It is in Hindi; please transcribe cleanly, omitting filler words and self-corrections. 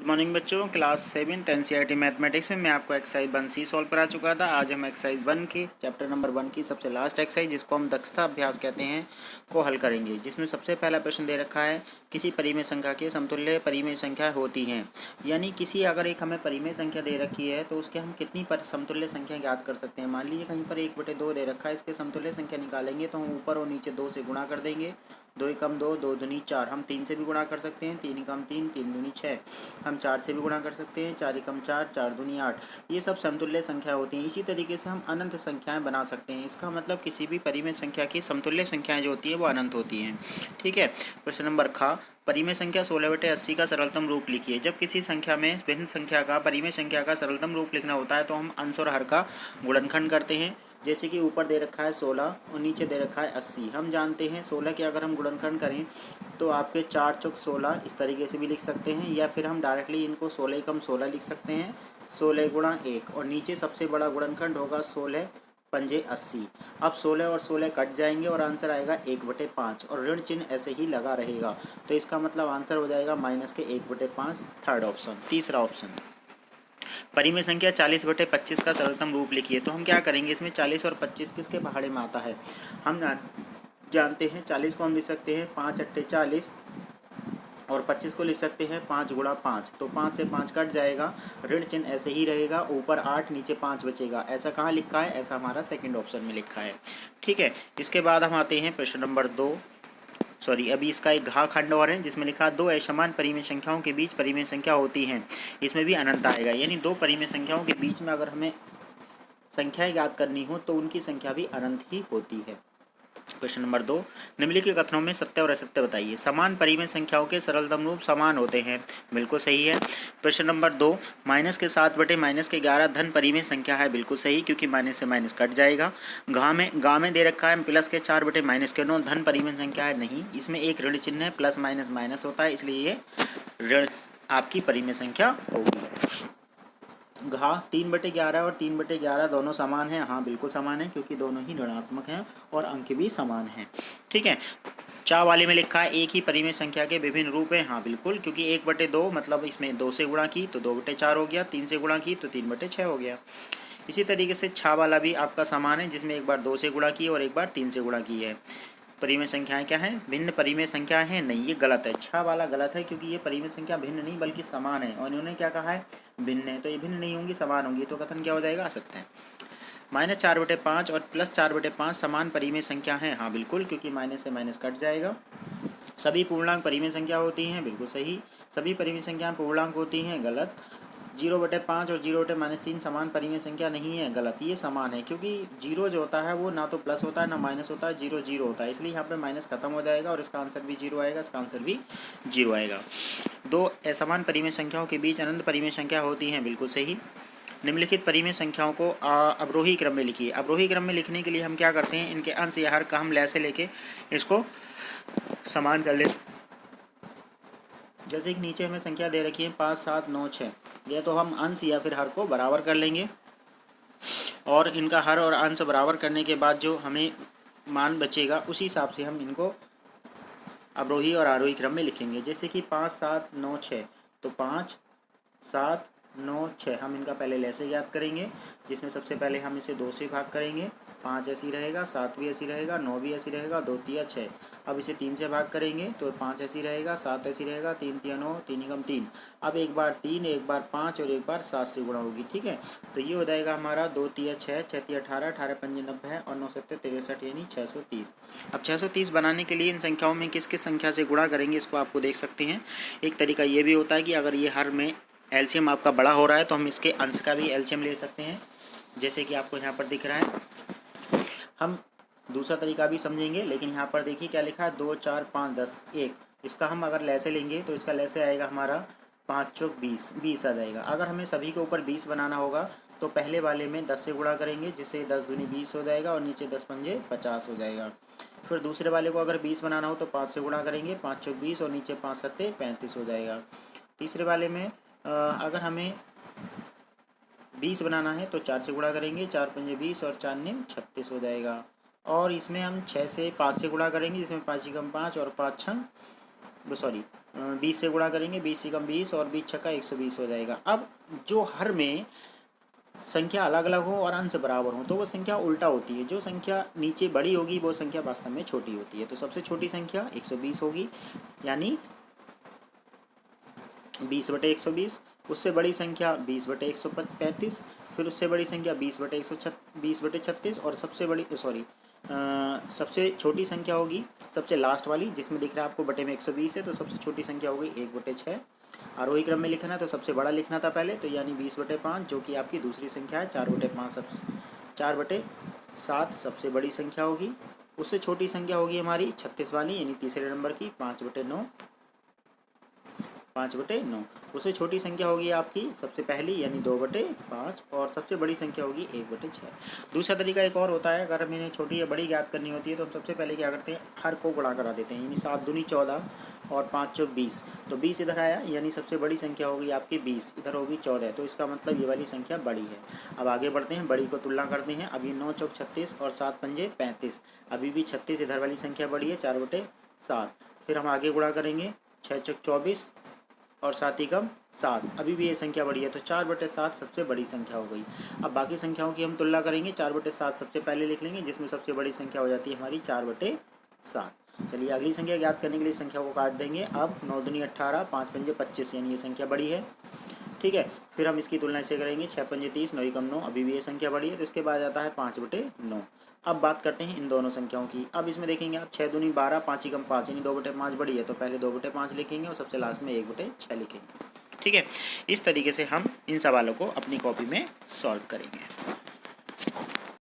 मॉर्निंग बच्चों, क्लास 7 एनसीईआरटी मैथमेटिक्स में मैं आपको एक्सरसाइज 1C सॉल्व करा चुका था। आज हम एक्सरसाइज 1 की चैप्टर नंबर 1 की सबसे लास्ट एक्सरसाइज, जिसको हम दक्षता अभ्यास कहते हैं, को हल करेंगे। जिसमें सबसे पहला प्रश्न दे रखा है, किसी परिमेय संख्या के समतुल्य परिमेय संख्या होती हैं। यानी किसी अगर एक हमें परिमेय संख्या दे रखी है तो उसके हम कितनी समतुल्य संख्या ज्ञात कर सकते हैं। मान लीजिए कहीं पर 1/2 दे रखा है, इसके समतुल्य संख्या निकालेंगे तो हम ऊपर और नीचे 2 से गुणा कर देंगे। 2 एकम 2, 2 दूनी 4। हम 3 से भी गुणा कर सकते हैं। 3 एकम 3, 3 दूनी 6। हम 4 से भी गुणा कर सकते हैं। 4 एकम 4, 4 दूनी 8। ये सब समतुल्य संख्या होती हैं। इसी तरीके से हम अनंत संख्याएं बना सकते हैं। इसका मतलब किसी भी परिमेय संख्या की समतुल्य संख्याएं जो होती हैं वो अनंत होती हैं। ठीक है। प्रश्न नंबर ख, परिमेय संख्या 16/80 का सरलतम रूप लिखिए। जब किसी संख्या में भिन्न संख्या का परिमेय संख्या का सरलतम रूप लिखना होता है तो हम अंश और हर का गुणनखंड करते हैं। जैसे कि ऊपर दे रखा है 16 और नीचे दे रखा है 80। हम जानते हैं 16 के अगर हम गुणनखंड करें तो आपके 4 चौक 16 इस तरीके से भी लिख सकते हैं, या फिर हम डायरेक्टली इनको 16 एकम 16 लिख सकते हैं। 16 गुणा 1 और नीचे सबसे बड़ा गुणनखंड होगा 16 पंजे 80। अब 16 और 16 कट जाएंगे और आंसर आएगा 1/5 और ऋण चिन्ह ऐसे ही लगा रहेगा। तो इसका मतलब आंसर हो जाएगा माइनस के 1/5, थर्ड ऑप्शन। तीसरा ऑप्शन, परिमेय संख्या 40/25 का सरलतम रूप लिखिए। तो हम क्या करेंगे, इसमें 40 और 25 किसके पहाड़े में आता है। हम जानते हैं 40 को हम लिख सकते हैं 5 अट्ठे 40 और 25 को लिख सकते हैं 5 गुणा 5। तो 5 से 5 कट जाएगा, ऋण चिन्ह ऐसे ही रहेगा, ऊपर 8 नीचे 5 बचेगा। ऐसा कहाँ लिखा है, ऐसा हमारा सेकंड ऑप्शन में लिखा है। ठीक है। इसके बाद हम आते हैं प्रश्न नंबर 2। अभी इसका एक घा खंड और है जिसमें लिखा 2 असमान परिमेय संख्याओं के बीच परिमेय संख्या होती हैं। इसमें भी अनंत आएगा। यानी 2 परिमेय संख्याओं के बीच में अगर हमें संख्याएं याद करनी हो तो उनकी संख्या भी अनंत ही होती है। प्रश्न नंबर 2, निम्नलिखित कथनों में सत्य और असत्य बताइए। समान परिमेय संख्याओं के सरलतम रूप समान होते हैं। बिल्कुल सही है। प्रश्न नंबर 2, माइनस के 7 बटे माइनस के 11 धन परिमेय संख्या है। बिल्कुल सही, क्योंकि माइनस से माइनस कट जाएगा। गा में दे रखा है प्लस के 4 बटे माइनस के 9 धन परिमेय संख्या है। नहीं, इसमें एक ऋण चिन्ह है, प्लस माइनस माइनस होता है, इसलिए ये ऋण आपकी परिमेय संख्या होगी। घा 3/11 और 3/11 दोनों समान हैं। हाँ बिल्कुल समान है, क्योंकि दोनों ही ऋणात्मक हैं और अंक भी समान हैं। ठीक है। चा वाले में लिखा है एक ही परिमेय संख्या के विभिन्न रूप हैं। हाँ बिल्कुल, क्योंकि 1/2 मतलब इसमें 2 से गुणा की तो 2/4 हो गया, 3 से गुणा की तो 3/6 हो गया। इसी तरीके से छा वाला भी आपका समान है, जिसमें एक बार 2 से गुणा की और एक बार 3 से गुणा की है। परिमेय संख्याएं क्या है, भिन्न परिमेय संख्या है। नहीं, ये गलत है। छह वाला गलत है, क्योंकि ये परिमेय संख्या भिन्न नहीं बल्कि समान है, और इन्होंने क्या कहा है, भिन्न है। तो ये भिन्न नहीं होंगी, समान होंगी। तो कथन क्या हो जाएगा, असत्य है। -4/5 और +4/5 समान परिमेय संख्या है। हाँ बिल्कुल, क्योंकि माइनस से माइनस कट जाएगा। सभी पूर्णांक परिमेय संख्या होती हैं। बिल्कुल सही। सभी परिमेय संख्या पूर्णांक होती हैं। गलत। 0/5 और 0/-3 समान परिमेय संख्या नहीं है। गलत। ये समान है, क्योंकि 0 जो होता है वो ना तो प्लस होता है ना माइनस होता है, 0 0 होता है, इसलिए यहाँ पे माइनस खत्म हो जाएगा और इसका आंसर भी 0 आएगा, इसका आंसर भी 0 आएगा। 2 असमान परिमेय संख्याओं के बीच अनंत परिमेय संख्या होती हैं। बिल्कुल सही। निम्नलिखित परिमेय संख्याओं को अवरोही क्रम में लिखिए। अवरोही क्रम में लिखने के लिए हम क्या करते हैं, इनके अंश या हर का हम लय से लेके इसको समान कर लेते। जैसे कि नीचे हमें संख्या दे रखी है 5 7 9 6, ये तो हम अंश या फिर हर को बराबर कर लेंगे, और इनका हर और अंश बराबर करने के बाद जो हमें मान बचेगा उसी हिसाब से हम इनको अवरोही और आरोही क्रम में लिखेंगे। जैसे कि 5 7 9 6, तो 5 7 9 6 हम इनका पहले लय से याद करेंगे, जिसमें सबसे पहले हम इसे 2 से भाग करेंगे। 5 ऐसी रहेगा, 7 भी ऐसी रहेगा, 9 भी ऐसी रहेगा, 2 3 6। अब इसे 3 से भाग करेंगे तो 5 ऐसी रहेगा, 7 ऐसी रहेगा, 3 3 9, 3 एकम 3। अब एक बार 3, एक बार 5 और एक बार 7 से गुणा होगी। ठीक है। तो ये हो जाएगा हमारा 2 3 6, 6 3 18, 18 5 90 और 9 7 63, यानी 630। अब 630 बनाने के लिए इन संख्याओं में किस किस संख्या से गुणा करेंगे, इसको आपको देख सकते हैं। एक तरीका ये भी होता है कि अगर ये हर में एलसीएम आपका बड़ा हो रहा है तो हम इसके अंश का भी एलसीएम ले सकते हैं, जैसे कि आपको यहाँ पर दिख रहा है। हम दूसरा तरीका भी समझेंगे, लेकिन यहाँ पर देखिए क्या लिखा है, 2 4 5 10 1। इसका हम अगर लैसे लेंगे तो इसका लैसे आएगा हमारा 5 चौक 20, 20 आ जाएगा। अगर हमें सभी के ऊपर 20 बनाना होगा तो पहले वाले में 10 से गुणा करेंगे, जिससे 10 दूनी 20 हो जाएगा और नीचे 10 पंजे 50 हो जाएगा। फिर दूसरे वाले को अगर 20 बनाना हो तो 5 से गुणा करेंगे, 5 चौक 20 और नीचे 5 सत्ते 35 हो जाएगा। तीसरे वाले में अगर हमें 20 बनाना है तो 4 से गुणा करेंगे, 4 पंजे 20 और 4 ने 36 हो जाएगा। और इसमें हम 6 से 5 से गुणा करेंगे, जिसमें 5 एकम 5 और 5 छंग 20 से गुणा करेंगे, 20 से कम 20 और 20 छक्का 120 हो जाएगा। अब जो हर में संख्या अलग अलग हो और अंश बराबर हो तो वो संख्या उल्टा होती है, जो संख्या नीचे बड़ी होगी वो संख्या वास्तव में छोटी होती है। तो सबसे छोटी संख्या 120 होगी, यानी 20/120। उससे बड़ी संख्या 20/135, फिर उससे बड़ी संख्या 20/36 और सबसे छोटी संख्या होगी सबसे लास्ट वाली, जिसमें दिख रहा है आपको बटे में 120 है, तो सबसे छोटी संख्या होगी 1/6। आरोही क्रम में लिखना है तो सबसे बड़ा लिखना था पहले, तो यानी 20/5 जो कि आपकी दूसरी संख्या है। 4/7 सबसे बड़ी संख्या होगी। उससे छोटी संख्या होगी हमारी 36 वाली, यानी तीसरे नंबर की 5/9। उससे छोटी संख्या होगी आपकी सबसे पहली, यानी 2/5, और सबसे बड़ी संख्या होगी 1/6। दूसरा तरीका एक और होता है, अगर हमें छोटी या बड़ी ज्ञात करनी होती है तो हम सबसे पहले क्या करते हैं, हर को गुणा करा देते हैं, यानी 7 दूनी 14 और 5 चौक 20। तो 20 इधर आया, यानी सबसे बड़ी संख्या होगी आपकी 20, इधर होगी 14, तो इसका मतलब ये वाली संख्या बड़ी है। अब आगे बढ़ते हैं, बड़ी को तुलना करते हैं। अभी 9 चौक 36 और 7 पंजे 35, अभी भी 36 इधर वाली संख्या बड़ी है, 4/7। फिर हम आगे गुणा करेंगे, 6 चौक 24 और 7 एकम 7, अभी भी ये संख्या बड़ी है, तो 4/7 सबसे बड़ी संख्या हो गई। अब बाकी संख्याओं की हम तुलना करेंगे। 4/7 सबसे पहले लिख लेंगे, जिसमें सबसे बड़ी संख्या हो जाती है हमारी 4/7। चलिए अगली संख्या ज्ञात करने के लिए संख्या को काट देंगे। अब 9 दूनी 18, 5 पंजे 25, यानी ये संख्या बड़ी है। ठीक है, फिर हम इसकी तुलना से करेंगे, 6 पंजे 30, 9 एकम 9, अभी भी ये संख्या बड़ी है। तो इसके बाद आता है 5/9। अब बात करते हैं इन दोनों संख्याओं की। अब इसमें देखेंगे आप, 6 दूनी 12, 5 एकम 5, यानी 2/5 बड़ी है, तो पहले 2/5 लिखेंगे और सबसे लास्ट में 1/6 लिखेंगे। ठीक है, इस तरीके से हम इन सवालों को अपनी कॉपी में सॉल्व करेंगे।